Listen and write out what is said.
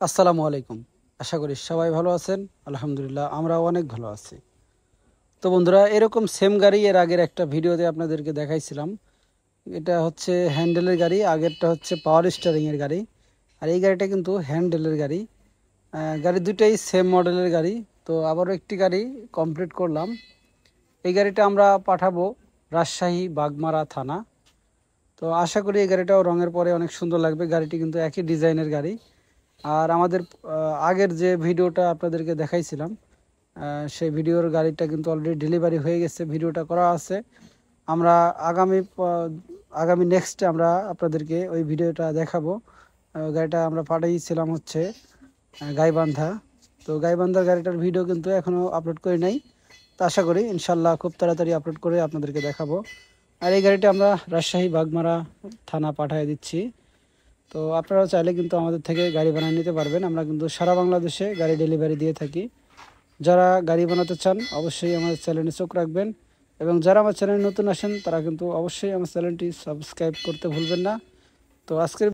আসসালামু আলাইকুম। আশা করি সবাই ভালো আছেন। আলহামদুলিল্লাহ আমরাও অনেক ভালো আছি। তো বন্ধুরা, এরকম সেম গাড়ি এর আগের একটা ভিডিওতে আপনাদেরকে দেখাইছিলাম। এটা হচ্ছে হ্যান্ডেলের গাড়ি, আগেরটা হচ্ছে পাওয়ার স্টিয়ারিং এর গাড়ি। আর এই গাড়িটা কিন্তু হ্যান্ডেলের গাড়ি। গাড়ি দুটাই সেম মডেলের গাড়ি। তো আবারও একটি গাড়ি কমপ্লিট করলাম। এই গাড়িটা আমরা পাঠাবো রাজশাহী বাগমারা থানা। তো আশা করি এই গাড়িটাও রঙের পরে অনেক সুন্দর লাগবে। গাড়িটি কিন্তু একই ডিজাইনের গাড়ি। আর আমাদের আগের যে ভিডিওটা আপনাদেরকে দেখাইছিলাম, সেই ভিডিওর গাড়িটা কিন্তু অলরেডি ডেলিভারি হয়ে গেছে, ভিডিওটা করা আছে। আমরা আগামী নেক্সটে আমরা আপনাদেরকে ওই ভিডিওটা দেখাবো। গাড়িটা আমরা পাঠিয়েছিলাম হচ্ছে গাইবান্ধা। তো গাইবান্ধার গাড়িটার ভিডিও কিন্তু এখনও আপলোড করি নাই। তো আশা করি ইনশাল্লাহ খুব তাড়াতাড়ি আপলোড করে আপনাদেরকে দেখাবো। আর এই গাড়িটা আমরা রাজশাহী বাগমারা থানা পাঠিয়ে দিচ্ছি। তো আপনারাও চাইলে কিন্তু আমাদের থেকে গাড়ি বানিয়ে নিতে পারবেন। আমরা কিন্তু সারা বাংলাদেশে গাড়ি ডেলিভারি দিয়ে থাকি। যারা গাড়ি বানাতে চান অবশ্যই আমাদের চ্যানেলে চোখ রাখবেন, এবং যারা আমার চ্যানেলে নতুন আসেন তারা কিন্তু অবশ্যই আমার চ্যানেলটি সাবস্ক্রাইব করতে ভুলবেন না। তো আজকের